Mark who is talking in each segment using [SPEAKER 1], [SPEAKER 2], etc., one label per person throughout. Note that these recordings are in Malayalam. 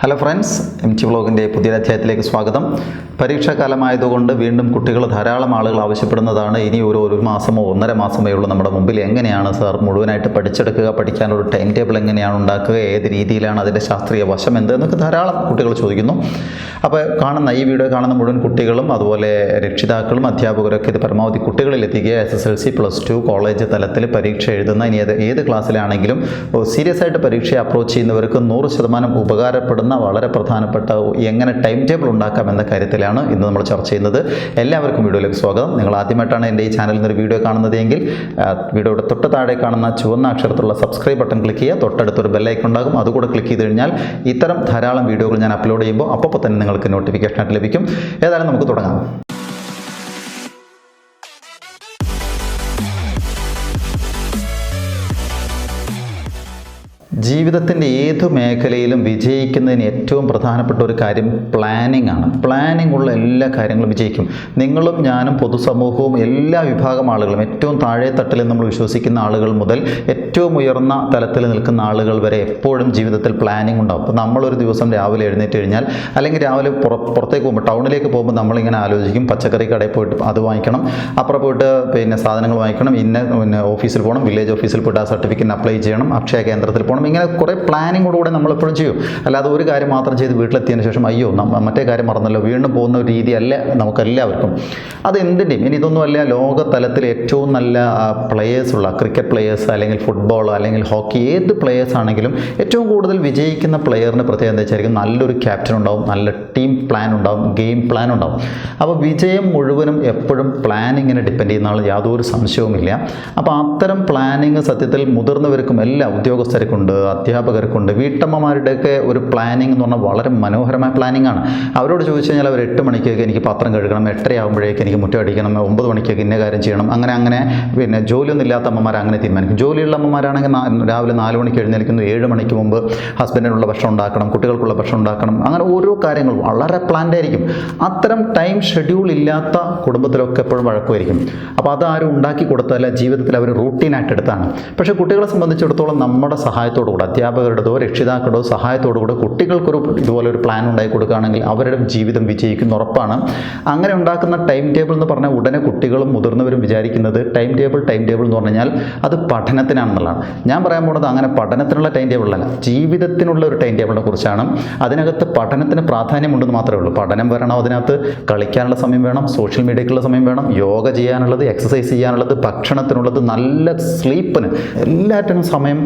[SPEAKER 1] ഹലോ ഫ്രണ്ട്സ്, MTVlogൻ്റെ പുതിയൊരു അധ്യായത്തിലേക്ക് സ്വാഗതം. പരീക്ഷാകാലമായതുകൊണ്ട് വീണ്ടും കുട്ടികൾ ധാരാളം ആളുകൾ ആവശ്യപ്പെടുന്നതാണ് ഇനി ഒരു മാസമോ 1.5 മാസമോ ഉള്ളൂ നമ്മുടെ മുമ്പിൽ. എങ്ങനെയാണ് സാർ മുഴുവനായിട്ട് പഠിച്ചെടുക്കുക, പഠിക്കാനൊരു ടൈം ടേബിൾ എങ്ങനെയാണ് ഉണ്ടാക്കുക, ഏത് രീതിയിലാണ് അതിൻ്റെ ശാസ്ത്രീയ വശം എന്ത് എന്നൊക്കെ ധാരാളം കുട്ടികൾ ചോദിക്കുന്നു. അപ്പോൾ ഈ വീഡിയോ കാണുന്ന മുഴുവൻ കുട്ടികളും അതുപോലെ രക്ഷിതാക്കളും അധ്യാപകരൊക്കെ ഇത് പരമാവധി കുട്ടികളിൽ എത്തിക്കുക. SSLC, +2, കോളേജ് തലത്തിൽ പരീക്ഷ എഴുതുന്ന ഇനി ഏത് ക്ലാസ്സിലാണെങ്കിലും സീരിയസ് ആയിട്ട് പരീക്ഷയെ അപ്രോച്ച് ചെയ്യുന്നവർക്ക് 100% ഉപകാരപ്പെടുന്ന വളരെ പ്രധാനപ്പെട്ട എങ്ങനെ ടൈം ടേബിൾ ഉണ്ടാക്കാം എന്ന കാര്യത്തിലാണ് ഇന്ന് നമ്മൾ ചർച്ച ചെയ്യുന്നത്. എല്ലാവർക്കും വീഡിയോയിലേക്ക് സ്വാഗതം. നിങ്ങൾ ആദ്യമായിട്ടാണ് എൻ്റെ ഈ ചാനലിൽ നിന്നൊരു വീഡിയോ കാണുന്നതെങ്കിൽ വീഡിയോയുടെ തൊട്ട് താഴെ കാണുന്ന ചുവന്ന അക്ഷരത്തിലുള്ള സബ്സ്ക്രൈബ് ബട്ടൺ ക്ലിക്ക് ചെയ്യുക. തൊട്ടടുത്തൊരു ബെല്ലൈക്കൺ ഉണ്ടാകും, അതുകൂടെ ക്ലിക്ക് ചെയ്ത് കഴിഞ്ഞാൽ ഇത്തരം ധാരാളം വീഡിയോകൾ ഞാൻ അപ്ലോഡ് ചെയ്യുമ്പോൾ അപ്പോൾ തന്നെ നിങ്ങൾക്ക് നോട്ടിഫിക്കേഷൻ ലഭിക്കും. ഏതായാലും നമുക്ക് തുടങ്ങാം. ജീവിതത്തിൻ്റെ ഏതു മേഖലയിലും വിജയിക്കുന്നതിന് ഏറ്റവും പ്രധാനപ്പെട്ട ഒരു കാര്യം പ്ലാനിംഗ് ആണ്. പ്ലാനിംഗ് ഉള്ള എല്ലാ കാര്യങ്ങളും വിജയിക്കും. നിങ്ങളും ഞാനും പൊതുസമൂഹവും എല്ലാ വിഭാഗം ആളുകളും, ഏറ്റവും താഴെ തട്ടിൽ നമ്മൾ വിശ്വസിക്കുന്ന ആളുകൾ മുതൽ ഏറ്റവും ഉയർന്ന തലത്തിൽ നിൽക്കുന്ന ആളുകൾ വരെ എപ്പോഴും ജീവിതത്തിൽ പ്ലാനിംഗ് ഉണ്ടാവും. അപ്പോൾ നമ്മളൊരു ദിവസം രാവിലെ എഴുന്നേറ്റ് കഴിഞ്ഞാൽ അല്ലെങ്കിൽ രാവിലെ പുറത്തേക്ക് പോകുമ്പോൾ ടൗണിലേക്ക് പോകുമ്പോൾ നമ്മളിങ്ങനെ ആലോചിക്കും, പച്ചക്കറി കടയിൽ പോയിട്ട് അത് വാങ്ങിക്കണം, അപ്പുറം പോയിട്ട് സാധനങ്ങൾ വാങ്ങിക്കണം, ഓഫീസിൽ പോകണം, വില്ലേജ് ഓഫീസിൽ പോയിട്ട് ആ സർട്ടിഫിക്കറ്റ് അപ്ലൈ ചെയ്യണം, അക്ഷയ കേന്ദ്രത്തിൽ പോകണം. ഇങ്ങനെ കുറേ പ്ലാനിങ്ങോടുകൂടെ നമ്മളെപ്പോഴും ചെയ്യും. അല്ലാതെ ഒരു കാര്യം മാത്രം ചെയ്ത് വീട്ടിലെത്തിയതിന് ശേഷം അയ്യോ മറ്റേ കാര്യം മറന്നല്ലോ വീണ്ടും പോകുന്ന ഒരു രീതിയല്ല നമുക്കെല്ലാവർക്കും. അത് എന്തിൻ്റെയും ഇനി ഇതൊന്നുമല്ല, ലോകതലത്തിൽ ഏറ്റവും നല്ല പ്ലെയേഴ്സുള്ള ക്രിക്കറ്റ് പ്ലെയേഴ്സ് അല്ലെങ്കിൽ ഫുട്ബോൾ അല്ലെങ്കിൽ ഹോക്കി ഏത് പ്ലെയേഴ്സ് ആണെങ്കിലും ഏറ്റവും കൂടുതൽ വിജയിക്കുന്ന പ്ലെയറിന് പ്രത്യേകത എന്താ വെച്ചായിരിക്കും, നല്ലൊരു ക്യാപ്റ്റൻ ഉണ്ടാവും, നല്ല ടീം പ്ലാൻ ഉണ്ടാവും, ഗെയിം പ്ലാൻ ഉണ്ടാവും. അപ്പോൾ വിജയം മുഴുവനും എപ്പോഴും പ്ലാനിങ്ങിനെ ഡിപ്പെൻഡ് ചെയ്യുന്ന ആൾ യാതൊരു സംശയവുമില്ല. അപ്പോൾ അത്തരം പ്ലാനിങ് സത്യത്തിൽ മുതിർന്നവർക്കും എല്ലാ ഉദ്യോഗസ്ഥർക്കുണ്ട്, അധ്യാപകർക്കുണ്ട്, വീട്ടമ്മമാരുടെയൊക്കെ ഒരു പ്ലാനിങ് എന്ന് പറഞ്ഞാൽ വളരെ മനോഹരമായ പ്ലാനിങ് ആണ്. അവരോട് ചോദിച്ചു കഴിഞ്ഞാൽ അവർ 8 മണിക്കൊക്കെ എനിക്ക് പാത്രം കഴുകണം, 8:30 ആകുമ്പോഴേക്ക് എനിക്ക് മുറ്റം അടിക്കണം, 9 മണിക്കൊക്കെ ഇന്ന കാര്യം ചെയ്യണം, അങ്ങനെ ജോലിയൊന്നും ഇല്ലാത്ത അമ്മമാർ അങ്ങനെ തീരുമാനിക്കും. ജോലിയുള്ള അമ്മമാരാണെങ്കിൽ രാവിലെ 4 മണിക്ക് എഴുന്നേൽക്കുന്നു, 7 മണിക്ക് മുമ്പ് ഹസ്ബൻഡിനുള്ള ഭക്ഷണം ഉണ്ടാക്കണം, കുട്ടികൾക്കുള്ള ഭക്ഷണം ഉണ്ടാക്കണം, അങ്ങനെ ഓരോ കാര്യങ്ങൾ വളരെ പ്ലാൻഡ് ആയിരിക്കും. അത്തരം ടൈം ഷെഡ്യൂൾ ഇല്ലാത്ത കുടുംബത്തിലൊക്കെ എപ്പോഴും വഴക്കുമായിരിക്കും. അപ്പോൾ അതാരും ഉണ്ടാക്കി കൊടുത്തല്ല, ജീവിതത്തിൽ അവർ റൂട്ടീനായിട്ട് എടുത്താണ്. പക്ഷേ കുട്ടികളെ സംബന്ധിച്ചിടത്തോളം നമ്മുടെ സഹായത്തോടുകൂടെ, അധ്യാപകരുടെയോ രക്ഷിതാക്കളുടെയോ സഹായത്തോടുകൂടെ കുട്ടികൾക്കൊരു ഇതുപോലൊരു പ്ലാൻ ഉണ്ടാക്കി കൊടുക്കുകയാണെങ്കിൽ അവരുടെ ജീവിതം വിജയിക്കുന്ന ഉറപ്പാണ്. അങ്ങനെ ഉണ്ടാക്കുന്ന ടൈം ടേബിൾ എന്ന് പറഞ്ഞാൽ ഉടനെ കുട്ടികളും മുതിർന്നവരും വിചാരിക്കുന്നത് ടൈം ടേബിൾ എന്ന് പറഞ്ഞാൽ അത് പഠനത്തിനാണെന്നുള്ളതാണ്. ഞാൻ പറയാൻ പോകുന്നത് അങ്ങനെ പഠനത്തിനുള്ള ടൈം ടേബിളല്ല, ജീവിതത്തിനുള്ള ഒരു ടൈം ടേബിളിനെ കുറിച്ചാണ്. അതിനകത്ത് പഠനത്തിന് പ്രാധാന്യമുണ്ടെന്ന് മാത്രമേ ഉള്ളൂ. പഠനം വരണം, അതിനകത്ത് കളിക്കാനുള്ള സമയം വേണം, സോഷ്യൽ മീഡിയക്കുള്ള സമയം വേണം, യോഗ ചെയ്യാനുള്ളത്, എക്സസൈസ് ചെയ്യാനുള്ളത്, ഭക്ഷണത്തിനുള്ളത്, നല്ല സ്ലീപ്പിന്, എല്ലാറ്റിനും സമയം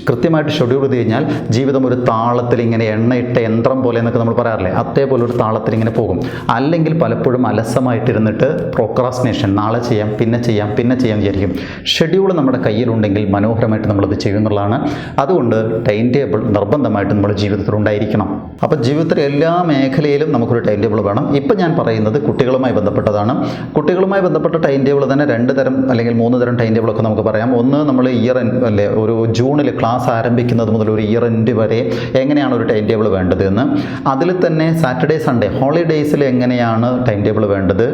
[SPEAKER 1] കൃത്യമായിട്ട് ഷെഡ്യൂൾ ചെയ്ത് കഴിഞ്ഞാൽ ജീവിതം ഒരു താളത്തിൽ ഇങ്ങനെ എണ്ണയിട്ട യന്ത്രം പോലെ എന്നൊക്കെ നമ്മൾ പറയാറില്ലേ, അതേപോലെ ഒരു താളത്തിൽ ഇങ്ങനെ പോകും. അല്ലെങ്കിൽ പലപ്പോഴും അലസമായിട്ടിരുന്നിട്ട് പ്രോക്രാസ്റ്റിനേഷൻ, നാളെ ചെയ്യാം, പിന്നെ ചെയ്യാം വിചാരിക്കും. ഷെഡ്യൂൾ നമ്മുടെ കയ്യിലുണ്ടെങ്കിൽ മനോഹരമായിട്ട് നമ്മളത് ചെയ്യുന്നുള്ളതാണ്. അതുകൊണ്ട് ടൈം ടേബിൾ നിർബന്ധമായിട്ട് നമ്മുടെ ജീവിതത്തിൽ ഉണ്ടായിരിക്കണം. അപ്പോൾ ജീവിതത്തിലെ എല്ലാ മേഖലയിലും നമുക്കൊരു ടൈം ടേബിൾ വേണം. ഇപ്പം ഞാൻ പറയുന്നത് കുട്ടികളുമായി ബന്ധപ്പെട്ടതാണ്. കുട്ടികളുമായി ബന്ധപ്പെട്ട ടൈം ടേബിൾ തന്നെ 2 തരം അല്ലെങ്കിൽ 3 തരം ടൈം ടേബിളൊക്കെ നമുക്ക് പറയാം. ഒന്ന്, നമ്മൾ ഇയർ അല്ലേ ഒരു ജൂണിൽ ക്ലാസ് ആരംഭിക്കുന്നത് മുതൽ ഒരു ഇയർ എൻഡ് വരെ എങ്ങനെയാണ് ഒരു ടൈം ടേബിൾ വേണ്ടത് എന്ന്. അതിൽ തന്നെ സാറ്റർഡേ സൺഡേ ഹോളിഡേയ്സിൽ എങ്ങനെയാണ് ടൈം ടേബിൾ വേണ്ടത്,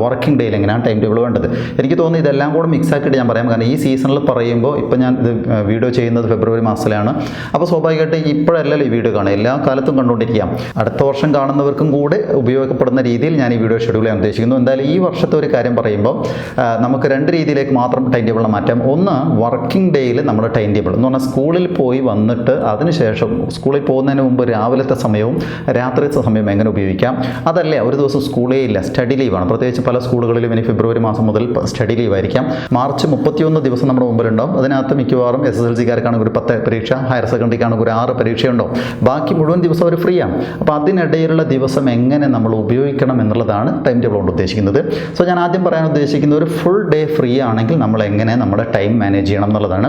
[SPEAKER 1] വർക്കിംഗ് ഡേയിൽ എങ്ങനെയാണ് ടൈം ടേബിൾ വേണ്ടത്. എനിക്ക് തോന്നുന്നു ഇതെല്ലാം കൂടെ മിക്സ് ആക്കിയിട്ട് ഞാൻ പറയാം. കാരണം ഈ സീസണിൽ പറയുമ്പോൾ ഇപ്പം ഞാൻ ഇത് വീഡിയോ ചെയ്യുന്നത് ഫെബ്രുവരി മാസത്തിലാണ്. അപ്പോൾ സ്വാഭാവികമായിട്ട് ഇപ്പോഴല്ലല്ലോ ഈ വീഡിയോ കാണുക, എല്ലാ കാലത്തും കണ്ടുകൊണ്ടിരിക്കാം. അടുത്ത വർഷം കാണുന്നവർക്കും കൂടെ ഉപയോഗപ്പെടുന്ന രീതിയിൽ ഞാൻ ഈ വീഡിയോ ഷെഡ്യൂൾ ചെയ്യാൻ ഉദ്ദേശിക്കുന്നു. എന്തായാലും ഈ വർഷത്തെ ഒരു കാര്യം പറയുമ്പോൾ നമുക്ക് 2 രീതിയിലേക്ക് മാത്രം ടൈം ടേബിളിനെ മാറ്റാം. ഒന്ന്, വർക്കിംഗ് ഡേയിൽ നമ്മുടെ ടൈം ടേബിൾ എന്ന് പറഞ്ഞാൽ സ്കൂളിൽ പോയി വന്നിട്ട് അതിനുശേഷം സ്കൂളിൽ പോകുന്നതിന് മുമ്പ് രാവിലത്തെ സമയവും രാത്രിത്തെ സമയവും എങ്ങനെ ഉപയോഗിക്കാം. അതല്ലേ ഒരു ദിവസം സ്കൂളേ ഇല്ല, സ്റ്റഡി ലീവാണ്. പ്രത്യേകിച്ച് പല സ്കൂളുകളിലും ഇനി ഫെബ്രുവരി മാസം മുതൽ സ്റ്റഡി ലീവ് ആയിരിക്കാം. മാർച്ച് 31 ദിവസം നമ്മുടെ മുമ്പിലുണ്ടാവും. അതിനകത്ത് മിക്കവാറും SSLC-കാർക്കാണെങ്കിൽ ഒരു 10 പരീക്ഷ, ഹയർ സെക്കൻഡറിക്കാണെങ്കിൽ ഒരു 6 പരീക്ഷയുണ്ടാവും. ബാക്കി മുഴുവൻ ദിവസം അവർ ഫ്രീ ആണ്. അപ്പോൾ അതിനിടയിലുള്ള ദിവസം എങ്ങനെ നമ്മൾ ഉപയോഗിക്കണം എന്നുള്ളതാണ് ടൈം ടേബിൾ കൊണ്ട് ഉദ്ദേശിക്കുന്നത്. സോ ഞാൻ ആദ്യം പറയാൻ ഉദ്ദേശിക്കുന്നത് ഒരു ഫുൾ ഡേ ഫ്രീ ആണെങ്കിൽ നമ്മൾ എങ്ങനെ നമ്മുടെ ടൈം മാനേജ് ചെയ്യണം എന്നുള്ളതാണ്.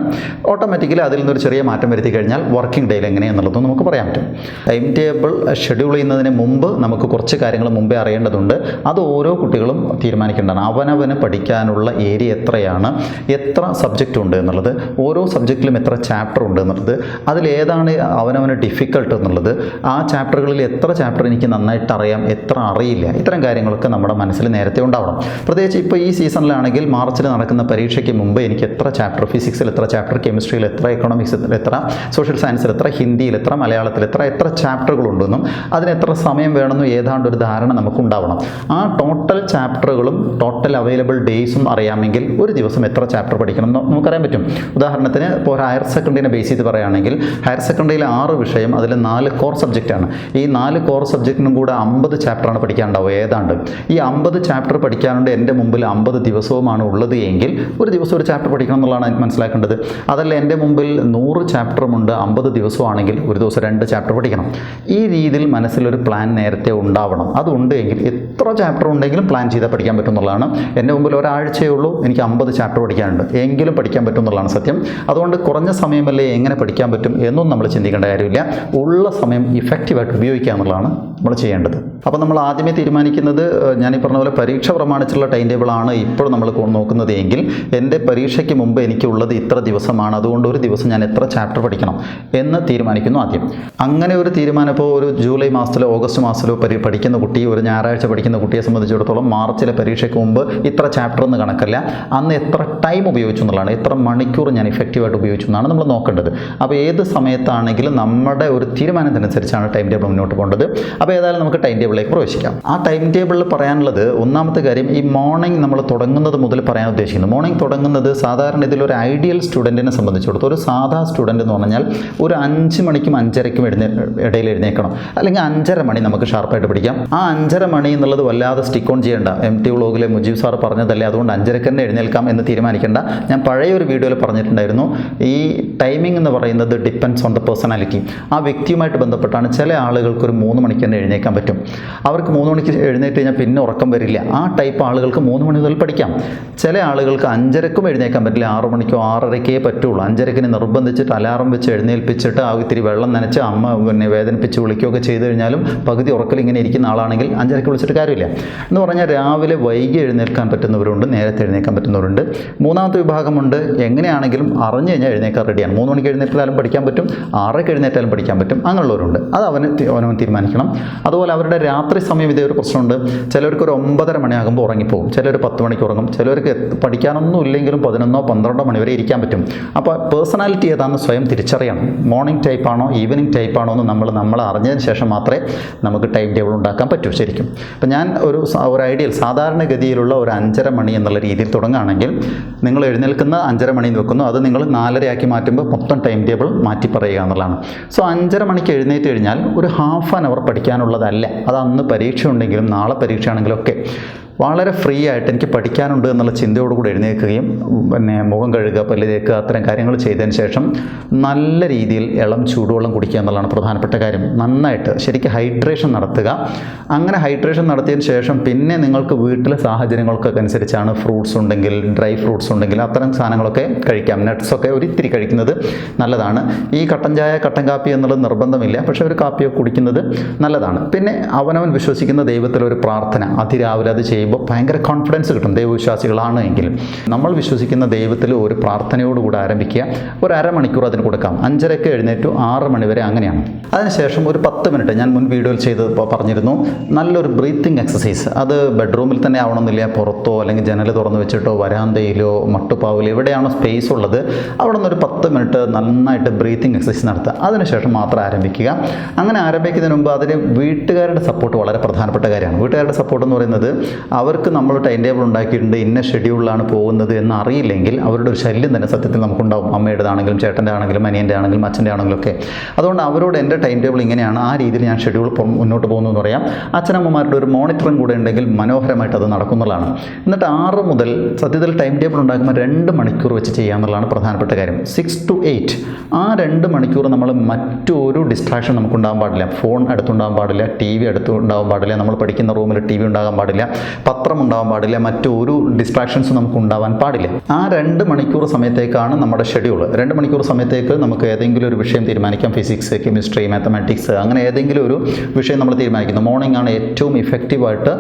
[SPEAKER 1] ഓട്ടോമാറ്റിക്കലി അതിൽ നിന്നൊരു ചെറിയ മാറ്റം വരുത്തി കഴിഞ്ഞാൽ വർക്കിംഗ് ഡേയിൽ എങ്ങനെയെന്നുള്ളതും നമുക്ക് പറയാൻ പറ്റും. ടൈം ടേബിൾ ഷെഡ്യൂൾ ചെയ്യുന്നതിന് മുമ്പ് നമുക്ക് കുറച്ച് കാര്യങ്ങൾ മുമ്പേ അറിയേണ്ടതുണ്ട്. അത് ഓരോ കുട്ടികളും തീരുമാനിക്കേണ്ടതാണ്. അവനവന് പഠിക്കാനുള്ള ഏരിയ എത്രയാണ്, എത്ര സബ്ജക്റ്റ് ഉണ്ട് എന്നുള്ളത്, ഓരോ സബ്ജക്റ്റിലും എത്ര ചാപ്റ്റർ ഉണ്ട് എന്നുള്ളത്, അതിലേതാണ് അവനവന് ഡിഫിക്കൽട്ട് എന്നുള്ളത്, ആ ചാപ്റ്ററുകളിൽ എത്ര ചാപ്റ്റർ എനിക്ക് നന്നായിട്ട് അറിയാം, എത്ര അറിയില്ല, ഇത്തരം കാര്യങ്ങളൊക്കെ നമ്മുടെ മനസ്സിൽ നേരത്തെ ഉണ്ടാവണം. പ്രത്യേകിച്ച് ഇപ്പോൾ ഈ സീസണിലാണെങ്കിൽ മാർച്ചിൽ നടക്കുന്ന പരീക്ഷയ്ക്ക് മുമ്പ് എനിക്ക് എത്ര ചാപ്റ്റർ, ഫിസിക്സിൽ എത്ര ചാപ്റ്റർ, കെമിസ്ട്രിയിൽ എത്ര, എക്കണോമിക്സിൽ എത്ര എത്ര, സോഷ്യൽ സയൻസിൽ എത്ര, ഹിന്ദിയിൽ എത്ര, മലയാളത്തിൽ എത്ര ചാപ്റ്ററുകളുണ്ടെന്നും അതിന് എത്ര സമയം വേണമെന്നും ഏതാണ്ട് ഒരു ധാരണ നമുക്കുണ്ടാവണം. ആ ടോട്ടൽ ചാപ്റ്ററുകളും ടോട്ടൽ അവൈലബിൾ ഡേയ്സും അറിയാമെങ്കിൽ ഒരു ദിവസം എത്ര ചാപ്റ്റർ പഠിക്കണം എന്ന് നമുക്കറിയാൻ പറ്റും. ഉദാഹരണത്തിന് ഇപ്പോൾ ഒരു ഹയർ സെക്കൻഡറിനെ ബേസ് ചെയ്ത് പറയുകയാണെങ്കിൽ ഹയർ സെക്കൻഡറിയിൽ 6 വിഷയം, അതിൽ 4 കോർ സബ്ജക്റ്റാണ്. ഈ 4 കോർ സബ്ജക്റ്റിനും കൂടെ 50 ചാപ്റ്ററാണ് പഠിക്കാനുണ്ടാവുക ഏതാണ്ട്. ഈ 50 ചാപ്റ്റർ പഠിക്കാനുണ്ട് എൻ്റെ മുമ്പിൽ 50 ദിവസവുമാണ് ഉള്ളത് എങ്കിൽ ഒരു ദിവസം ഒരു ചാപ്റ്റർ പഠിക്കണം എന്നുള്ളതാണ് എനിക്ക് മനസ്സിലാക്കേണ്ടത്. അതല്ല എൻ്റെ മുമ്പിൽ 100 ചാപ്റ്ററുമുണ്ട് 50 ദിവസമാണെങ്കിൽ ഒരു ദിവസം 2 ചാപ്റ്റർ പഠിക്കണം. ഈ രീതിയിൽ മനസ്സിലൊരു പ്ലാൻ നേരത്തെ ഉണ്ടാവണം. അതുണ്ട് എങ്കിൽ എത്ര ചാപ്റ്റർ ഉണ്ടെങ്കിലും പ്ലാൻ ചെയ്താൽ പഠിക്കാൻ പറ്റും എന്നുള്ളതാണ്. എൻ്റെ മുമ്പിൽ ഒരാഴ്ചയേ ഉള്ളൂ, എനിക്ക് 50 ചാപ്റ്റർ പഠിക്കാനുണ്ട് എങ്കിലും പഠിക്കാൻ പറ്റും എന്നുള്ളതാണ് സത്യം. അതുകൊണ്ട് കുറഞ്ഞ സമയമല്ലേ എങ്ങനെ പഠിക്കാൻ പറ്റും എന്നും നമ്മൾ ചിന്തിക്കേണ്ട കാര്യമില്ല. ഉള്ള സമയം ഇഫക്റ്റീവായിട്ട് ഉപയോഗിക്കുക എന്നുള്ളതാണ് നമ്മൾ ചെയ്യേണ്ടത്. അപ്പോൾ നമ്മൾ ആദ്യമേ തീരുമാനിക്കുന്നത് ഞാൻ ഈ പറഞ്ഞ പോലെ പരീക്ഷ പ്രമാണിച്ചുള്ള ടൈം ടേബിളാണ് ഇപ്പോൾ നമ്മൾ നോക്കുന്നത് എങ്കിൽ എൻ്റെ പരീക്ഷയ്ക്ക് മുമ്പ് എനിക്കുള്ളത് ഇത്ര ദിവസമാണ്, അതുകൊണ്ട് ഒരു ദിവസം ഞാൻ എത്ര ചാപ്റ്റർ പഠിക്കണം എന്ന് തീരുമാനിക്കുന്നു ആദ്യം. അങ്ങനെ ഒരു തീരുമാനം ഇപ്പോൾ ഒരു ജൂലൈ മാസത്തിലോ ഓഗസ്റ്റ് മാസത്തിലോ പഠിക്കുന്ന കുട്ടി, ഒരു ഞായറാഴ്ച പഠിക്കുന്ന കുട്ടിയെ സംബന്ധിച്ചിടത്തോളം മാർച്ചിലെ പരീക്ഷയ്ക്ക് മുമ്പ് ഇത്ര ചാപ്റ്റർ എന്ന് കണക്കല്ല, അന്ന് എത്ര ടൈം ഉപയോഗിച്ചു എന്നുള്ളതാണ്, എത്ര മണിക്കൂർ ഞാൻ ഇഫക്റ്റീവായിട്ട് ഉപയോഗിച്ചു എന്നാണ് നമ്മൾ നോക്കേണ്ടത്. അപ്പോൾ ഏത് സമയത്താണെങ്കിലും നമ്മുടെ ഒരു തീരുമാനത്തിനനുസരിച്ചാണ് ടൈം ടേബിൾ മുന്നോട്ട് പോകേണ്ടത്. അപ്പോൾ ഏതായാലും നമുക്ക് ടൈം ടേബിളിലേക്ക് പ്രവേശിക്കാം. ആ ടൈം ടേബിളിൽ പറയാനുള്ളത് ഒന്നാമത്തെ കാര്യം, ഈ മോർണിംഗ് നമ്മൾ തുടങ്ങുന്നത് മുതൽ പറയാൻ ഉദ്ദേശിക്കുന്നത്. മോർണിംഗ് തുടങ്ങുന്നത് സാധാരണ ഇതിലൊരു ഐഡിയൽ സ്റ്റുഡൻറ്റിനെ സംബന്ധിച്ചിടത്തോളം, ഒരു സാധാ സ്റ്റുഡൻറ്റ് എന്ന് പറഞ്ഞാൽ ഒരു 5 മണിക്കും 5:30ക്കും ഇടയിൽ എഴുന്നേൽക്കണം. അല്ലെങ്കിൽ 5:30 മണി നമുക്ക് ഷാർപ്പായിട്ട് പഠിക്കാം. ആ 5:30 മണി എന്നുള്ളത് വല്ലാതെ സ്റ്റിക്ക് ഓൺ ചെയ്യേണ്ട. MTVlogലെ മുജീബ് സാർ പറഞ്ഞതല്ലേ, അതുകൊണ്ട് 5:30ക്ക് തന്നെ എഴുന്നേൽക്കാം എന്ന് തീരുമാനിക്കേണ്ട. ഞാൻ പഴയ ഒരു വീഡിയോയിൽ പറഞ്ഞിട്ടുണ്ടായിരുന്നു, ഈ ടൈമിംഗ് എന്ന് പറയുന്നത് ഡിപ്പെൻഡ്സ് ഓൺ ദ പേഴ്സണാലിറ്റി. ആ വ്യക്തിയുമായിട്ട് ബന്ധപ്പെട്ടാണ്. ചില ആളുകൾക്ക് ഒരു 3 മണിക്ക് തന്നെ എഴുന്നേൽക്കാൻ പറ്റും. അവർക്ക് 3 മണിക്ക് എഴുന്നേറ്റ് കഴിഞ്ഞാൽ പിന്നെ ഉറക്കം വരില്ല. ആ ടൈപ്പ് ആളുകൾക്ക് 3 മണി മുതൽ പഠിക്കാം. ചില ആളുകൾക്ക് 5:30ക്കും എഴുന്നേൽക്കാൻ പറ്റില്ല, 6 മണിക്കോ 6:30ക്കേ പറ്റുള്ളൂ. 5:30ക്കിന് നിർബന്ധിച്ചിട്ട് അലാറം വെച്ച് എഴുന്നേൽപ്പിച്ചിട്ട് ആ ഇത്തിരി വെള്ളം നനച്ച് അമ്മ വേദനിപ്പിച്ച് വിളിക്കുകയൊക്കെ ചെയ്ത് കഴിഞ്ഞാലും പകുതി ഉറക്കൽ ഇങ്ങനെ ഇരിക്കുന്ന ആളാണെങ്കിൽ 5:30ക്ക് വിളിച്ചിട്ട് കാര്യമില്ല. എന്ന് പറഞ്ഞാൽ രാവിലെ വൈകി എഴുന്നേൽക്കാൻ പറ്റുന്നവരുണ്ട്, നേരത്തെ എഴുന്നേൽക്കാൻ പറ്റുന്നവരുണ്ട്. മൂന്നാമത്തെ വിഭാഗമുണ്ട്, എങ്ങനെയാണെങ്കിലും അറിഞ്ഞു കഴിഞ്ഞാൽ എഴുന്നേൽക്കാൻ റെഡിയാണ്. 3 മണിക്ക് എഴുന്നേറ്റാലും പഠിക്കാൻ പറ്റും, 6:00ക്ക് എഴുന്നേറ്റാലും പഠിക്കാൻ പറ്റും. അങ്ങനെയുള്ളവരുണ്ട്. അത് അവനവൻ തീരുമാനിക്കണം. അതുപോലെ അവരുടെ രാത്രി സമയം ഇതേ ഒരു പ്രശ്നമുണ്ട്. ചിലർക്ക് ഒരു 9:30 മണിയാകുമ്പോൾ ഉറങ്ങിപ്പോകും, ചിലർ 10 മണിക്ക് ഉറങ്ങും, ചിലർക്ക് പഠിക്കാനൊന്നും ഇല്ലെങ്കിലും 11-12 മണി വരെ ഇരിക്കാൻ പറ്റും. അപ്പോൾ പേഴ്സണാലിറ്റി ഏതാണെന്ന് സ്വയം തിരിച്ചറിയണം. മോർണിംഗ് ടൈപ്പാണോ ഈവനിങ് ടൈപ്പാണോ എന്ന് നമ്മൾ അറിഞ്ഞതിന് ശേഷം മാത്രമേ നമുക്ക് ടൈം ടേബിൾ ഉണ്ടാക്കാൻ പറ്റൂ ശരിക്കും. അപ്പം ഞാൻ ഒരു ഐഡിയൽ സാധാരണഗതിയിലുള്ള ഒരു 5:30 മണി എന്നുള്ള രീതിയിൽ തുടങ്ങുകയാണെങ്കിൽ, നിങ്ങൾ എഴുന്നേൽക്കുന്ന 5:30 മണി വെക്കുന്നു, അത് നിങ്ങൾ 4:30 ആക്കി മാറ്റുമ്പോൾ മൊത്തം ടൈം ടേബിൾ മാറ്റി പറയുക എന്നുള്ളതാണ്. സോ 5:30 മണിക്ക് എഴുന്നേറ്റ് കഴിഞ്ഞാൽ ഒരു ഹാഫ് ആൻ അവർ പഠിക്കാനുള്ളതല്ല. അത് അന്ന് പരീക്ഷ ഉണ്ടെങ്കിലും നാളെ പരീക്ഷയാണെങ്കിലും ഒക്കെ വളരെ ഫ്രീ ആയിട്ട് എനിക്ക് പഠിക്കാനുണ്ട് എന്നുള്ള ചിന്തയോടുകൂടി എഴുന്നേൽക്കുകയും പിന്നെ മുഖം കഴുകുക, പല്ല് തേക്കുക, അത്തരം കാര്യങ്ങൾ ചെയ്തതിന് ശേഷം നല്ല രീതിയിൽ ഇളം ചൂടുവെള്ളം കുടിക്കുക എന്നുള്ളതാണ് പ്രധാനപ്പെട്ട കാര്യം. നന്നായിട്ട് ശരിക്കും ഹൈഡ്രേഷൻ നടത്തുക. അങ്ങനെ ഹൈഡ്രേഷൻ നടത്തിയതിന് ശേഷം പിന്നെ നിങ്ങൾക്ക് വീട്ടിലെ സാഹചര്യങ്ങൾക്കൊക്കെ അനുസരിച്ചാണ്, ഫ്രൂട്ട്സ് ഉണ്ടെങ്കിൽ, ഡ്രൈ ഫ്രൂട്ട്സ് ഉണ്ടെങ്കിൽ അത്തരം സാധനങ്ങളൊക്കെ കഴിക്കാം. നട്ട്സൊക്കെ ഒരിത്തിരി കഴിക്കുന്നത് നല്ലതാണ്. ഈ കട്ടൻ ചായ കട്ടൻ കാപ്പി എന്നുള്ളത് നിർബന്ധമില്ല, പക്ഷേ ഒരു കാപ്പിയൊക്കെ കുടിക്കുന്നത് നല്ലതാണ്. പിന്നെ അവനവൻ വിശ്വസിക്കുന്ന ദൈവത്തിലൊരു പ്രാർത്ഥന അതിരാവിലെ അത് ചെയ്യുമ്പോൾ ഭയങ്കര കോൺഫിഡൻസ് കിട്ടും. ദൈവവിശ്വാസികളാണ് എങ്കിലും നമ്മൾ വിശ്വസിക്കുന്ന ദൈവത്തിൽ ഒരു പ്രാർത്ഥനയോടുകൂടി ആരംഭിക്കുക. ഒരു അരമണിക്കൂർ അതിന് കൊടുക്കാം. 5:30ക്ക് എഴുന്നേറ്റു 6 മണി വരെ അങ്ങനെയാണ്. അതിനുശേഷം ഒരു 10 മിനിറ്റ് ഞാൻ മുൻ വീഡിയോയിൽ പറഞ്ഞിരുന്നു, നല്ലൊരു ബ്രീത്തിങ് എക്സസൈസ്. അത് ബെഡ്റൂമിൽ തന്നെ ആവണമെന്നില്ല, പുറത്തോ അല്ലെങ്കിൽ ജനൽ തുറന്ന് വെച്ചിട്ടോ വരാന്തയിലോ മട്ടുപ്പാവിലോ എവിടെയാണോ സ്പേസ് ഉള്ളത് അവിടെ നിന്നൊരു 10 മിനിറ്റ് നന്നായിട്ട് ബ്രീത്തിങ് എക്സസൈസ് നടത്തുക. അതിനുശേഷം മാത്രം ആരംഭിക്കുക. അങ്ങനെ ആരംഭിക്കുന്നതിന് മുമ്പ് അതിന് വീട്ടുകാരുടെ സപ്പോർട്ട് വളരെ പ്രധാനപ്പെട്ട കാര്യമാണ്. വീട്ടുകാരുടെ സപ്പോർട്ട് എന്ന് പറയുന്നത്, അവർക്ക് നമ്മൾ ടൈം ടേബിൾ ഉണ്ടാക്കിയിട്ടുണ്ട്, ഇന്ന ഷെഡ്യൂളിലാണ് പോകുന്നത് എന്ന് അറിയില്ലെങ്കിൽ അവരുടെ ഒരു ശല്യം തന്നെ സത്യത്തിൽ നമുക്കുണ്ടാവും. അമ്മയുടേതാണെങ്കിലും ചേട്ടൻ്റെ ആണെങ്കിലും അനിയൻ്റെ ആണെങ്കിലും അച്ഛൻ്റെ ആണെങ്കിലും ഒക്കെ. അതുകൊണ്ട് അവരോട് എൻ്റെ ടൈം ടേബിൾ ഇങ്ങനെയാണ്, ആ രീതിയിൽ ഞാൻ ഷെഡ്യൂൾ മുന്നോട്ട് പോകുന്നു എന്ന് പറയാം. അച്ഛനമ്മമാരുടെ ഒരു മോണിറ്ററിങ് കൂടെ ഉണ്ടെങ്കിൽ മനോഹരമായിട്ട് അത് നടക്കുന്നതാണ്. എന്നിട്ട് 6 മുതൽ സത്യത്തിൽ ടൈം ടേബിൾ ഉണ്ടാക്കുമ്പോൾ 2 മണിക്കൂർ വെച്ച് ചെയ്യുക എന്നുള്ളതാണ് പ്രധാനപ്പെട്ട കാര്യം. 6 to 8 ആ 2 മണിക്കൂർ നമ്മൾ മറ്റൊരു ഡിസ്ട്രാക്ഷൻ നമുക്കുണ്ടാകാൻ പാടില്ല. ഫോൺ അടുത്തുണ്ടാകാൻ പാടില്ല, TV അടുത്തുണ്ടാകാൻ പാടില്ല, നമ്മൾ പഠിക്കുന്ന റൂമിൽ TV ഉണ്ടാകാൻ പാടില്ല, പത്രം ഉണ്ടാകാൻ പാടില്ല, മറ്റൊരു ഡിസ്ട്രാക്ഷൻസ് നമുക്ക് ഉണ്ടാവാൻ പാടില്ല. ആ 2 മണിക്കൂർ സമയത്തേക്കാണ് നമ്മുടെ ഷെഡ്യൂൾ. 2 മണിക്കൂർ സമയത്തേക്ക് നമുക്ക് ഏതെങ്കിലും ഒരു വിഷയം തീരുമാനിക്കാം. ഫിസിക്സ്, കെമിസ്ട്രി, മാത്തമാറ്റിക്സ്, അങ്ങനെ ഏതെങ്കിലും ഒരു വിഷയം നമ്മൾ തീരുമാനിക്കുന്നു. മോർണിംഗ് ആണ് ഏറ്റവും ഇഫക്റ്റീവായിട്ട്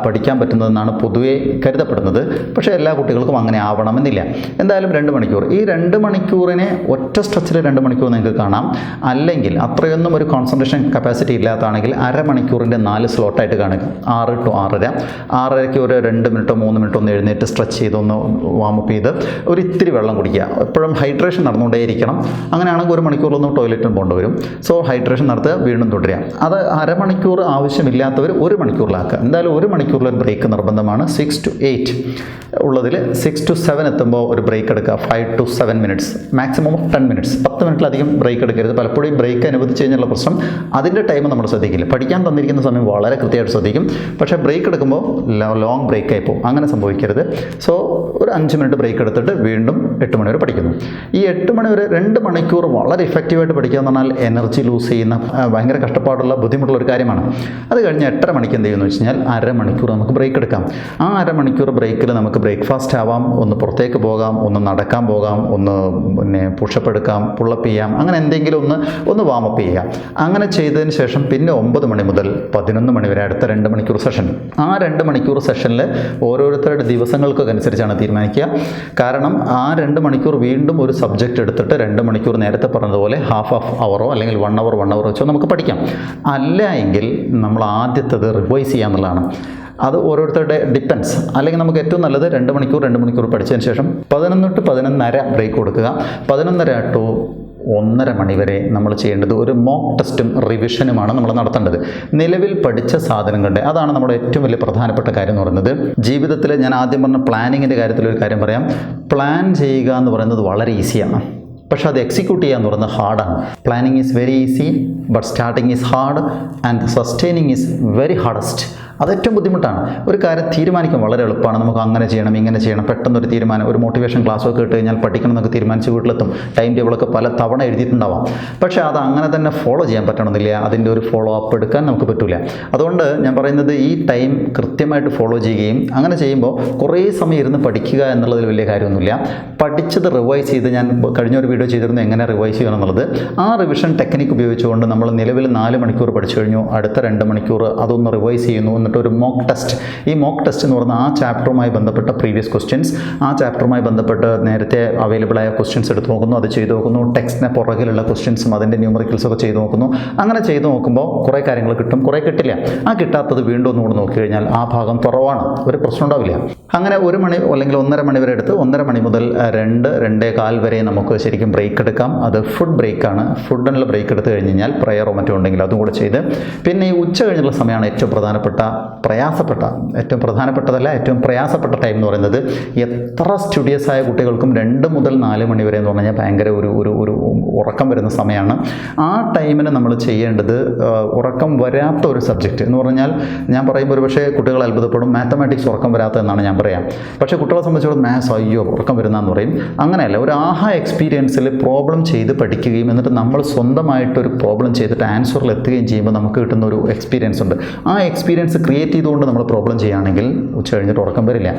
[SPEAKER 1] പഠിക്കാൻ പറ്റുന്നതെന്നാണ് പൊതുവെ കരുതപ്പെടുന്നത്. പക്ഷേ എല്ലാ കുട്ടികൾക്കും അങ്ങനെ ആവണമെന്നില്ല. എന്തായാലും 2 മണിക്കൂർ. ഈ 2 മണിക്കൂറിനെ ഒറ്റ സ്ട്രെച്ചിൽ 2 മണിക്കൂർ നിങ്ങൾക്ക് കാണാം. അല്ലെങ്കിൽ അത്രയൊന്നും ഒരു കോൺസെൻട്രേഷൻ കപ്പാസിറ്റി ഇല്ലാത്തതാണെങ്കിൽ അരമണിക്കൂറിൻ്റെ 4 സ്ലോട്ടായിട്ട് കാണുക. 6 to 6:30, 6:30 ഒരു 2 മിനിറ്റോ 3 മിനിറ്റോ ഒന്ന് എഴുന്നേറ്റ് സ്ട്രെച്ച് ചെയ്തൊന്ന് വാമപ്പ് ചെയ്ത് ഒരു ഇത്തിരി വെള്ളം കുടിക്കുക. എപ്പോഴും ഹൈഡ്രേഷൻ നടന്നുകൊണ്ടേയിരിക്കണം. അങ്ങനെയാണെങ്കിൽ 1 മണിക്കൂറിലൊന്നും ടോയ്ലറ്റിന് പോകേണ്ടി വരും. സോ ഹൈഡ്രേഷൻ നടത്തുക, വീണ്ടും തുടരുക. അത് അരമണിക്കൂർ ആവശ്യമില്ലാത്തവർ 1 മണിക്കൂറിലാക്കുക. എന്തായാലും 1 മണിക്കൂറിലൊരു ബ്രേക്ക് നിർബന്ധമാണ്. 6 to 8 ഉള്ളതിൽ 6 to 7 എത്തുമ്പോൾ ഒരു ബ്രേക്ക് എടുക്കുക. 5 to 7 മിനിറ്റ്സ്, മാക്സിമം 10 മിനിറ്റ്സ്. 10 മിനിറ്റിലധികം ബ്രേക്ക് എടുക്കരുത്. പലപ്പോഴും ബ്രേക്ക് അനുവദിച്ച് കഴിഞ്ഞുള്ള പ്രശ്നം അതിൻ്റെ ടൈം നമ്മൾ ശ്രദ്ധിക്കില്ല. പഠിക്കാൻ തന്നിരിക്കുന്ന സമയം വളരെ കൃത്യമായിട്ട് ശ്രദ്ധിക്കും. പക്ഷേ ബ്രേക്ക് എടുക്കുമ്പോൾ ലോങ് ബ്രേക്ക് ആയി പോകും. അങ്ങനെ സംഭവിക്കരുത്. സോ ഒരു 5 മിനിറ്റ് ബ്രേക്ക് എടുത്തിട്ട് വീണ്ടും 8 മണി വരെ പഠിക്കുന്നു. ഈ 8 മണി വരെ 2 മണിക്കൂർ വളരെ ഇഫക്റ്റീവായിട്ട് പഠിക്കുക എന്ന് പറഞ്ഞാൽ എനർജി ലൂസ് ചെയ്യുന്ന ഭയങ്കര കഷ്ടപ്പാടുള്ള ബുദ്ധിമുട്ടുള്ള ഒരു കാര്യമാണ്. അത് കഴിഞ്ഞ് 8:30 മണിക്ക് എന്ത് ചെയ്യുമെന്ന് വെച്ച് കഴിഞ്ഞാൽ അരമണിക്കൂർ നമുക്ക് ബ്രേക്ക് എടുക്കാം. ആ അരമണിക്കൂർ ബ്രേക്കിൽ നമുക്ക് ബ്രേക്ക്ഫാസ്റ്റ് ആവാം, ഒന്ന് പുറത്തേക്ക് പോകാം, ഒന്ന് നടക്കാൻ പോകാം, ഒന്ന് പിന്നെ പുഷപ്പ് എടുക്കാം, പുള്ളപ്പ് ചെയ്യാം, അങ്ങനെ എന്തെങ്കിലും ഒന്ന് വാമപ്പ് ചെയ്യാം. അങ്ങനെ ചെയ്തതിന് ശേഷം പിന്നെ 9 മണി മുതൽ 11 മണി വരെ അടുത്ത 2 മണിക്കൂർ സെഷൻ. ആ 2 മണിക്കൂർ സെഷനിൽ ഓരോരുത്തരുടെ ദിവസങ്ങൾക്കൊക്കെ അനുസരിച്ചാണ് തീരുമാനിക്കുക. കാരണം ആ 2 മണിക്കൂർ വീണ്ടും ഒരു സബ്ജക്റ്റ് എടുത്തിട്ട് 2 മണിക്കൂർ നേരത്തെ പറഞ്ഞതുപോലെ ഹാഫ് അവറോ അല്ലെങ്കിൽ 1 അവർ വെച്ചോ നമുക്ക് പഠിക്കാം. അല്ല എങ്കിൽ നമ്മൾ ആദ്യത്തേത് റിവൈസ് ചെയ്യുക എന്നുള്ളതാണ്. അത് ഓരോരുത്തരുടെ ഡിപ്പെൻസ്. അല്ലെങ്കിൽ നമുക്ക് ഏറ്റവും നല്ലത് 2 മണിക്കൂർ പഠിച്ചതിന് ശേഷം 11 to 11:30 ബ്രേക്ക് കൊടുക്കുക. 11:30 to 1:30 മണി വരെ നമ്മൾ ചെയ്യേണ്ടത് ഒരു മോക്ക് ടെസ്റ്റും റിവിഷനുമാണ് നമ്മൾ നടത്തേണ്ടത്. നിലവിൽ പഠിച്ച സാധനങ്ങളുടെ അതാണ് നമ്മുടെ ഏറ്റവും വലിയ പ്രധാനപ്പെട്ട കാര്യം എന്ന് പറയുന്നത്. ജീവിതത്തിൽ ഞാൻ ആദ്യം പറഞ്ഞ പ്ലാനിങ്ങിൻ്റെ കാര്യത്തിലൊരു കാര്യം പറയാം. പ്ലാൻ ചെയ്യുക എന്ന് പറയുന്നത് വളരെ ഈസിയാണ്, പക്ഷേ അത് എക്സിക്യൂട്ട് ചെയ്യുക എന്ന് പറയുന്നത് ഹാർഡാണ്. Planning is very easy, but starting is hard and sustaining is very hardest. അത് ഏറ്റവും ബുദ്ധിമുട്ടാണ്. ഒരു കാര്യം തീരുമാനിക്കാൻ വളരെ എളുപ്പമാണ്. നമുക്ക് അങ്ങനെ ചെയ്യണം, ഇങ്ങനെ ചെയ്യണം, പെട്ടെന്നൊരു തീരുമാനം. ഒരു മോട്ടിവേഷൻ ക്ലാസ്സൊക്കെ ഇട്ട് കഴിഞ്ഞാൽ പഠിക്കണം എന്നൊക്കെ തീരുമാനിച്ച് വീട്ടിലെത്തും. ടൈം ടേബിളൊക്കെ പല തവണ എഴുതിയിട്ടുണ്ടാവാം. പക്ഷേ അത് അങ്ങനെ തന്നെ ഫോളോ ചെയ്യാൻ പറ്റണമെന്നില്ല. അതിൻ്റെ ഒരു ഫോളോ അപ്പ് എടുക്കാൻ നമുക്ക് പറ്റില്ല. അതുകൊണ്ട് ഞാൻ പറയുന്നത് ഈ ടൈം കൃത്യമായിട്ട് ഫോളോ ചെയ്യുകയും അങ്ങനെ ചെയ്യുമ്പോൾ കുറേ സമയം ഇരുന്ന് പഠിക്കുക എന്നുള്ളതിൽ വലിയ കാര്യമൊന്നുമില്ല. പഠിച്ചത് റിവൈസ് ചെയ്ത് ഞാൻ കഴിഞ്ഞൊരു വീഡിയോ ചെയ്തിരുന്നു എങ്ങനെ റിവൈസ് ചെയ്യണം എന്നുള്ളത്. ആ റിവിഷൻ ടെക്നിക്ക് ഉപയോഗിച്ചുകൊണ്ട് നമ്മൾ നിലവിൽ 4 മണിക്കൂർ പഠിച്ചു കഴിഞ്ഞു. അടുത്ത 2 മണിക്കൂർ അതൊന്ന് റിവൈസ് ചെയ്യുന്നു. എന്നിട്ട് ഒരു മോക്ക് ടെസ്റ്റ്. ഈ മോക്ക് ടെസ്റ്റ് എന്ന് പറഞ്ഞാൽ ആ ചാപ്റ്ററുമായി ബന്ധപ്പെട്ട പ്രീവിയസ് ക്വസ്റ്റ്യൻസ്, ആ ചാപ്റ്ററുമായി ബന്ധപ്പെട്ട് നേരത്തെ അവൈലബിൾ ആയ ക്വസ്റ്റ്യൻസ് എടുത്ത് നോക്കുന്നു, അത് ചെയ്ത് നോക്കുന്നു. ടെക്സ്റ്റിനെ പുറകിലുള്ള ക്വസ്റ്റ്യൻസും അതിൻ്റെ ന്യൂമറിക്കൽസൊക്കെ ചെയ്ത് നോക്കുന്നു. അങ്ങനെ ചെയ്ത് നോക്കുമ്പോൾ കുറേ കാര്യങ്ങൾ കിട്ടും, കുറേ കിട്ടില്ല. ആ കിട്ടാത്തത് വീണ്ടും ഒന്നുകൂടെ നോക്കി കഴിഞ്ഞാൽ ആ ഭാഗം കുറവാണ്, ഒരു പ്രശ്നം ഉണ്ടാവില്ല. അങ്ങനെ 1 മണി അല്ലെങ്കിൽ 1:30 മണി വരെ എടുത്ത് 1:30 മണി മുതൽ 2-2:15 വരെ നമുക്ക് ശരിക്കും ബ്രേക്ക് എടുക്കാം. അത് ഫുഡ് ബ്രേക്കാണ്. ഫുഡിനുള്ള ബ്രേക്ക് എടുത്ത് കഴിഞ്ഞ് കഴിഞ്ഞാൽ പ്രയറോ മറ്റോ ഉണ്ടെങ്കിൽ അതും കൂടെ ചെയ്ത് പിന്നെ ഈ ഉച്ച കഴിഞ്ഞുള്ള സമയമാണ് ഏറ്റവും ഏറ്റവും പ്രയാസപ്പെട്ട ടൈം എന്ന് പറയുന്നത്. എത്ര സ്റ്റുഡിയസ് ആയ കുട്ടികൾക്കും 2 മുതൽ 4 മണി വരെ എന്ന് പറഞ്ഞാൽ ഭയങ്കര ഒരു ഉറക്കം വരുന്ന സമയമാണ്. ആ ടൈമിന് നമ്മൾ ചെയ്യേണ്ടത് ഉറക്കം വരാത്ത ഒരു സബ്ജക്റ്റ് എന്ന് പറഞ്ഞാൽ ഞാൻ പറയുമ്പോൾ ഒരു പക്ഷേ കുട്ടികൾ അത്ഭുതപ്പെടും, മാത്തമാറ്റിക്സ് ഉറക്കം വരാത്തതെന്നാണ് ഞാൻ പറയാം. പക്ഷേ കുട്ടികളെ സംബന്ധിച്ചോളം മാത്സ് അയ്യോ ഉറക്കം വരുന്നതെന്ന് പറയും. അങ്ങനെയല്ല, ഒരു ആഹാ എക്സ്പീരിയൻസിൽ പ്രോബ്ലം ചെയ്ത് പഠിക്കുകയും എന്നിട്ട് നമ്മൾ സ്വന്തമായിട്ടൊരു പ്രോബ്ലം ചെയ്തിട്ട് ആൻസറിൽ എത്തുകയും ചെയ്യുമ്പോൾ നമുക്ക് കിട്ടുന്ന ഒരു എക്സ്പീരിയൻസ് ഉണ്ട്. ആ എക്സ്പീരിയൻസ് ക്രിയേറ്റ് ചെയ്തുകൊണ്ട് നമ്മൾ പ്രോബ്ലം ചെയ്യുകയാണെങ്കിൽ ഉച്ച കഴിഞ്ഞിട്ട് ഉറക്കം വരില്ല.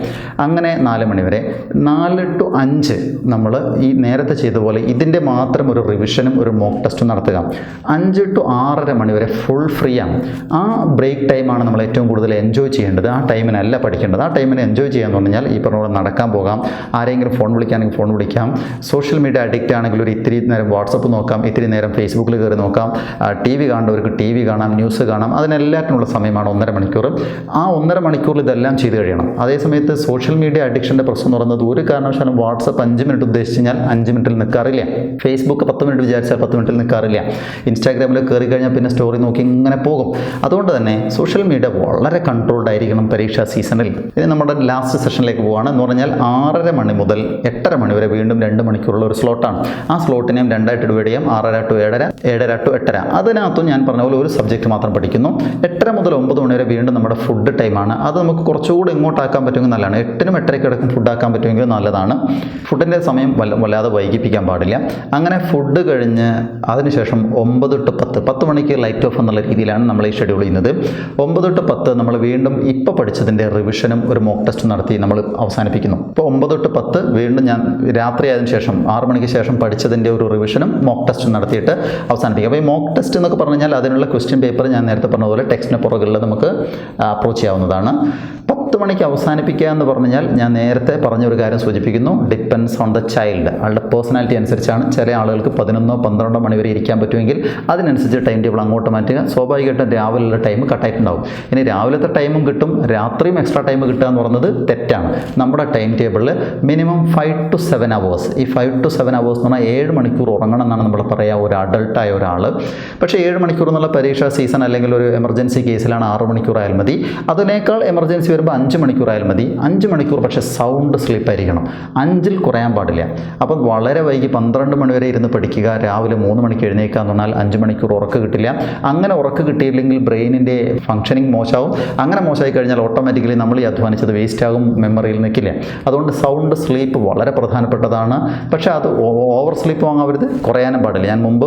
[SPEAKER 1] അങ്ങനെ 4 മണി വരെ. 4 to 5 നമ്മൾ ഈ നേരത്തെ ചെയ്ത പോലെ ഇതിൻ്റെ മാത്രം ഒരു റിവിഷനും ഒരു മോക്ക് ടെസ്റ്റും നടത്തുക. 5 to 6:30 മണി വരെ ഫുൾ ഫ്രീ ആണ്. ആ ബ്രേക്ക് ടൈമാണ് നമ്മൾ ഏറ്റവും കൂടുതൽ എൻജോയ് ചെയ്യേണ്ടത്. ആ ടൈമിനല്ല പഠിക്കേണ്ടത്. ആ ടൈമിന് എൻജോയ് ചെയ്യാന്ന് പറഞ്ഞാൽ ഈ പറഞ്ഞ പോലെ നടക്കാൻ പോകാം, ആരെങ്കിലും ഫോൺ വിളിക്കുകയാണെങ്കിൽ ഫോൺ വിളിക്കാം, സോഷ്യൽ മീഡിയ അഡിക്റ്റ് ആണെങ്കിൽ ഒരു ഇത്തിരി നേരം വാട്സപ്പ് നോക്കാം, ഇത്തിരി നേരം ഫേസ്ബുക്കിൽ കയറി നോക്കാം, TV കാണേണ്ടവർക്ക് TV കാണാം, ന്യൂസ് കാണാം. അതിനെല്ലാറ്റിനുള്ള സമയമാണ് 1:30 മണിക്കൂർ. ആ 1:30 മണിക്കൂറിൽ ഇതെല്ലാം ചെയ്ത് കഴിയണം. അതേസമയത്ത് സോഷ്യൽ മീഡിയ അഡിക്ഷൻ്റെ പ്രശ്നം എന്ന് പറയുന്നത് ഒരു കാരണവശാലും വാട്സപ്പ് 5 മിനിറ്റ് ഉദ്ദേശിച്ച് കഴിഞ്ഞാൽ 5 മിനിറ്റിൽ നിൽക്കാറില്ല. ഫേസ്ബുക്ക് 10 മിനിറ്റ് വിചാരിച്ചാൽ 10 മിനിറ്റിൽ നിൽക്കാറില്ല. ഇൻസ്റ്റാഗ്രാമിൽ കയറി കഴിഞ്ഞാൽ പിന്നെ സ്റ്റോറി നോക്കി ഇങ്ങനെ പോകും. അതുകൊണ്ട് തന്നെ സോഷ്യൽ മീഡിയ വളരെ കൺട്രോൾഡ് ആയിരിക്കണം പരീക്ഷാ സീസണിൽ. ഇനി നമ്മുടെ ലാസ്റ്റ് സെഷനിലേക്ക് പോവുകയാണ്. എന്ന് പറഞ്ഞാൽ 6:30 മണി മുതൽ 8:30 മണി വരെ വീണ്ടും 2 മണിക്കൂറുള്ള ഒരു സ്ലോട്ടാണ്. ആ സ്ലോട്ടിനെ 2ആയിട്ട് ഡിവൈഡ് ചെയ്യാം. 6:30 to 7:30, 7:30 to 8:30. അതിനകത്തും ഞാൻ പറഞ്ഞ പോലെ ഒരു സബ്ജക്റ്റ് മാത്രം പഠിക്കുന്നു. 8:30 മുതൽ 9 മണി വരെ വീണ്ടും നമ്മുടെ ഫുഡ് ടൈമാണ്. അത് നമുക്ക് കുറച്ചുകൂടി ഇങ്ങോട്ടാക്കാൻ പറ്റുമെങ്കിൽ നല്ലതാണ്. 8-നും 8:30 കിടക്കും ഫുഡാക്കാൻ പറ്റുമെങ്കിൽ നല്ലതാണ്. ഫുഡിൻ്റെ സമയം വല്ലാതെ വൈകിപ്പിക്കാൻ പാടില്ല. അങ്ങനെ ഫുഡ് കഴിഞ്ഞ് അതിനുശേഷം 9 to 10 മണിക്ക് ലൈറ്റ് ഓഫ് എന്നുള്ള രീതിയിലാണ് നമ്മൾ ഈ ഷെഡ്യൂൾ ചെയ്യുന്നത്. 9 to 10 നമ്മൾ വീണ്ടും ഇപ്പോൾ പഠിച്ചതിൻ്റെ റിവിഷനും ഒരു മോക്ക് ടെസ്റ്റ് നടത്തി നമ്മൾ അവസാനിപ്പിക്കുന്നു. ഇപ്പോൾ 9 to 10 വീണ്ടും ഞാൻ രാത്രി ആയതിനു ശേഷം 6 മണിക്ക് ശേഷം ശേഷം പഠിച്ചതിൻ്റെ ഒരു റിവിഷനും മോക്ക് ടെസ്റ്റും നടത്തിയിട്ട് അവസാനിപ്പിക്കും. അപ്പോൾ ഈ മോക്ക് ടെസ്റ്റ് എന്നൊക്കെ പറഞ്ഞു കഴിഞ്ഞാൽ അതിനുള്ള ക്വസ്റ്റ്യൻ പേപ്പർ ഞാൻ നേരത്തെ പറഞ്ഞതുപോലെ ടെക്സ്റ്റിന് പുറകിൽ നമുക്ക് അപ്രോച്ച് ചെയ്യാവുന്നതാണ്. 10 മണിക്ക് അവസാനിപ്പിക്കുക എന്ന് പറഞ്ഞു കഴിഞ്ഞാൽ ഞാൻ നേരത്തെ പറഞ്ഞൊരു കാര്യം സൂചിപ്പിക്കുന്നു, ഡിപ്പെൻസ് ഓൺ ദ ചൈൽഡ്. ആളുടെ പേഴ്സണാലിറ്റി അനുസരിച്ചാണ്. ചില ആളുകൾക്ക് 11-12 മണി വരെ ഇരിക്കാൻ പറ്റുമെങ്കിൽ അതിനനുസരിച്ച് ടൈം ടേബിൾ അങ്ങോട്ട് മാറ്റുക. സ്വാഭാവികമായിട്ടും രാവിലെയുള്ള ടൈം കട്ടായിട്ടുണ്ടാവും. ഇനി രാവിലത്തെ ടൈമും കിട്ടും, രാത്രിയും എക്സ്ട്രാ ടൈം കിട്ടുക എന്ന് പറയുന്നത് തെറ്റാണ്. നമ്മുടെ ടൈം ടേബിളിൽ മിനിമം 5 to 7 hours, ഈ 5 to 7 hours എന്ന് പറഞ്ഞാൽ 7 മണിക്കൂർ ഉറങ്ങണം എന്നാണ് നമ്മൾ പറയുക ഒരു അഡൾട്ടായ ഒരാൾ. പക്ഷേ 7 മണിക്കൂർ എന്നുള്ള പരീക്ഷാ സീസൺ അല്ലെങ്കിൽ ഒരു എമർജൻസി കേസിലാണ് 6 മണിക്കൂർ ആയാൽ മതി. അതിനേക്കാൾ എമർജൻസി വരുമ്പോൾ 5 മണിക്കൂർ ആയാൽ മതി. 5 മണിക്കൂർ പക്ഷേ സൗണ്ട് സ്ലീപ്പ് ആയിരിക്കണം. 5-ൽ കുറയാൻ പാടില്ല. അപ്പം വളരെ വൈകി 12 മണി വരെ ഇരുന്ന് പഠിക്കുക, രാവിലെ 3 മണിക്ക് എഴുന്നേക്കുക എന്ന് പറഞ്ഞാൽ 5 മണിക്കൂർ ഉറക്ക് കിട്ടില്ല. അങ്ങനെ ഉറക്ക് കിട്ടിയില്ലെങ്കിൽ ബ്രെയിനിൻ്റെ ഫംഗ്ഷനിങ് മോശമാവും. അങ്ങനെ മോശമായി കഴിഞ്ഞാൽ ഓട്ടോമാറ്റിക്കലി നമ്മൾ ഈ അധ്വാനിച്ചത് വേസ്റ്റ് ആകും, മെമ്മറിയിൽ നിൽക്കില്ല. അതുകൊണ്ട് സൗണ്ട് സ്ലീപ്പ് വളരെ പ്രധാനപ്പെട്ടതാണ്. പക്ഷേ അത് ഓവർ സ്ലീപ്പ് വാങ്ങാവരുത്, കുറയാനും പാടില്ല. ഞാൻ മുമ്പ്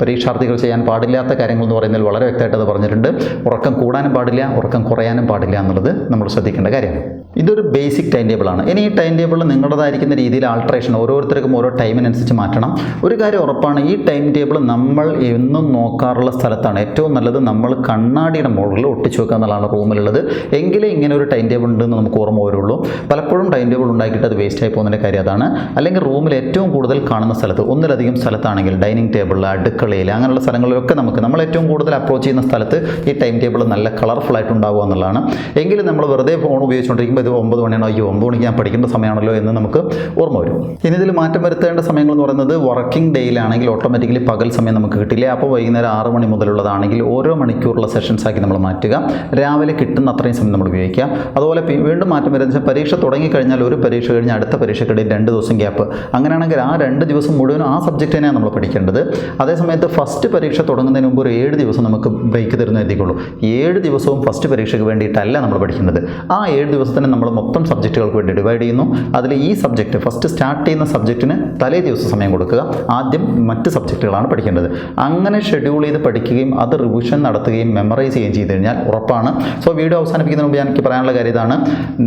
[SPEAKER 1] പരീക്ഷാർത്ഥികൾ ചെയ്യാൻ പാടില്ലാത്ത കാര്യങ്ങൾ എന്ന് പറയുന്നതിൽ വളരെ വ്യക്തമായിട്ട് അത് പറഞ്ഞിട്ടുണ്ട്. ഉറക്കം കൂടാനും പാടില്ല, ഉറക്കം കുറയാനും പാടില്ല എന്നുള്ളത് നമ്മൾ ശ്രദ്ധിക്കേണ്ട കാര്യമാണ്. ഇതൊരു ബേസിക് ടൈം ടേബിളാണ്. ഇനി ഈ ടൈം ടേബിളിൽ നിങ്ങളുടേതായിരിക്കുന്ന രീതിയിൽ ആൾട്രേഷൻ ഓരോരുത്തർക്കും ഓരോ ടൈമിനനുസരിച്ച് മാറ്റണം. ഒരു കാര്യം ഉറപ്പാണ്, ഈ ടൈം ടേബിൾ നമ്മൾ എന്നും നോക്കാറുള്ള സ്ഥലത്താണ് ഏറ്റവും നല്ലത്. നമ്മൾ കണ്ണാടിയുടെ മുകളിൽ ഒട്ടിച്ചു വെക്കുക എന്നുള്ളതാണ് റൂമിലുള്ളത്. എങ്കിലേ ഇങ്ങനെ ഒരു ടൈം ടേബിൾ ഉണ്ടെന്ന് നമുക്ക് ഓർമ്മ വരുള്ളൂ. പലപ്പോഴും ടൈം ടേബിൾ ഉണ്ടാക്കിയിട്ട് അത് വേസ്റ്റ് ആയി പോകുന്നതിൻ്റെ കാര്യം അതാണ്. അല്ലെങ്കിൽ റൂമിൽ ഏറ്റവും കൂടുതൽ കാണുന്ന സ്ഥലത്ത്, ഒന്നിലധികം സ്ഥലത്താണെങ്കിൽ ഡൈനിങ് ടേബിൾ, അടുക്കളയിൽ, അങ്ങനെയുള്ള സ്ഥലങ്ങളിലൊക്കെ നമ്മൾ ഏറ്റവും കൂടുതൽ അപ്രോച്ച് ചെയ്യുന്ന സ്ഥലത്ത് ഈ ടൈം ടേബിൾ നല്ല കളർഫുൾ ആയിട്ട് ഉണ്ടാവുക എന്നുള്ളതാണ്. എങ്കിലും നമ്മൾ വെറുതെ ഫോൺ ഉപയോഗിച്ചുകൊണ്ടിരിക്കുമ്പോൾ ഇത് 9 മണിയാണോ, അയ്യോ 9 മണിക്ക് ഞാൻ പഠിക്കേണ്ട സമയമാണല്ലോ എന്ന് നമുക്ക് ഓർമ്മ വരും. ഇനി ഇതിൽ മാറ്റം വരുത്തേണ്ട സമയങ്ങൾ എന്ന് പറയുന്നത് വർക്കിംഗ് ഡേയിലാണെങ്കിൽ ഓട്ടോമാറ്റിക്കലി പകൽ സമയം നമുക്ക് കിട്ടില്ല. അപ്പോൾ വൈകുന്നേരം 6 മണി മുതലുള്ളതാണെങ്കിൽ ഓരോ മണിക്കൂറുള്ള സെഷൻസ് ആക്കി നമ്മൾ മാറ്റുക. രാവിലെ കിട്ടുന്ന അത്രയും സമയം നമ്മൾ ഉപയോഗിക്കുക. അതുപോലെ വീണ്ടും മാറ്റം വരുന്നത് പരീക്ഷ തുടങ്ങിക്കഴിഞ്ഞാൽ ഒരു പരീക്ഷ കഴിഞ്ഞ് അടുത്ത പരീക്ഷയ്ക്കിടയിൽ 2 ദിവസം ഗ്യാപ്പ്. അങ്ങനെയാണെങ്കിൽ ആ 2 ദിവസം മുഴുവനും ആ സബ്ജക്റ്റ് തന്നെയാണ് നമ്മൾ പഠിക്കേണ്ടത്. അതേസമയത്ത് ഫസ്റ്റ് പരീക്ഷ തുടങ്ങുന്നതിന് മുമ്പ് ഒരു 7 ദിവസം നമുക്ക് ബ്രേക്ക് തരുന്ന എത്തിക്കുള്ളൂ. 7 ദിവസവും ഫസ്റ്റ് പരീക്ഷയ്ക്ക് വേണ്ടിയിട്ടല്ല നമ്മൾ പഠിക്കേണ്ടത്. ആ 7 ദിവസത്തിന് നമ്മൾ മൊത്തം സബ്ജക്റ്റുകൾക്ക് വേണ്ടി ഡിവൈഡ് ചെയ്യുന്നു. അതിൽ ഈ സബ്ജക്റ്റ് ഫസ്റ്റ് സ്റ്റാർട്ട് ചെയ്യുന്ന സബ്ജക്റ്റിന് തലേ ദിവസം സമയം കൊടുക്കുക. ആദ്യം മറ്റ് സബ്ജക്റ്റുകളാണ് പഠിക്കേണ്ടത്. അങ്ങനെ ഷെഡ്യൂൾ ചെയ്ത് പഠിക്കുകയും അത് റിവിഷൻ നടത്തുകയും മെമ്മറൈസ് ചെയ്യുകയും ചെയ്ത് കഴിഞ്ഞാൽ ഉറപ്പാണ്. സോ വീഡിയോ അവസാനിപ്പിക്കുന്നതിന് മുമ്പ് എനിക്ക് പറയാനുള്ള കാര്യം ഇതാണ്,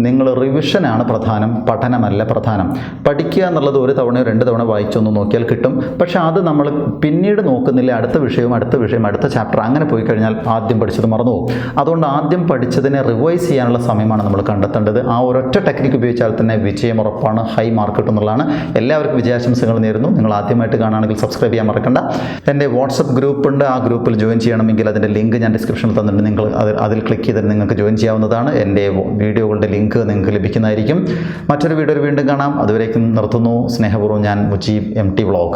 [SPEAKER 1] നിങ്ങൾ റിവിഷനാണ് പ്രധാനം, പഠനമല്ല പ്രധാനം. പഠിക്കുക എന്നുള്ളത് ഒരു തവണയോ 2 തവണ വായിച്ചൊന്ന് നോക്കിയാൽ കിട്ടും. പക്ഷേ അത് നമ്മൾ പിന്നീട് നോക്കുന്നില്ല. അടുത്ത വിഷയം അടുത്ത ചാപ്റ്റർ അങ്ങനെ പോയി കഴിഞ്ഞാൽ ആദ്യം പഠിച്ചത് മറന്നു പോകും. അതുകൊണ്ട് ആദ്യം പഠിച്ചതിനെ റിവൈസ് ചെയ്യാനുള്ള സമയമാണ് നമ്മൾ കണ്ടെത്തേണ്ടത്. ആ ഒരൊറ്റ ടെക്നിക്ക് ഉപയോഗിച്ചാൽ തന്നെ വിജയം ഉറപ്പാണ്, ഹൈ മാർക്ക് കിട്ടുന്നുള്ളതാണ്. എല്ലാവർക്കും വിജയാശംസകൾ നേരുന്നു. നിങ്ങൾ ആദ്യമായിട്ട് കാണുകയാണെങ്കിൽ സബ്സ്ക്രൈബ് ചെയ്യാൻ മറക്കണ്ട. എൻ്റെ വാട്സപ്പ് ഗ്രൂപ്പ് ഉണ്ട്, ആ ഗ്രൂപ്പിൽ ജോയിൻ ചെയ്യണമെങ്കിൽ അതിൻ്റെ ലിങ്ക് ഞാൻ ഡിസ്ക്രിപ്ഷനിൽ തന്നിട്ടുണ്ട്. നിങ്ങൾ അതിൽ ക്ലിക്ക് ചെയ്തിട്ട് നിങ്ങൾക്ക് ജോയിൻ ചെയ്യാവുന്നതാണ്. എൻ്റെ വീഡിയോകളുടെ ലിങ്ക് നിങ്ങൾക്ക് ലഭിക്കുന്നതായിരിക്കും. മറ്റൊരു വീഡിയോയിൽ വീണ്ടും കാണാം. അതുവരേക്കും നിർത്തുന്നു. സ്നേഹപൂർവ്വം ഞാൻ മുജീബ്, MTVlog.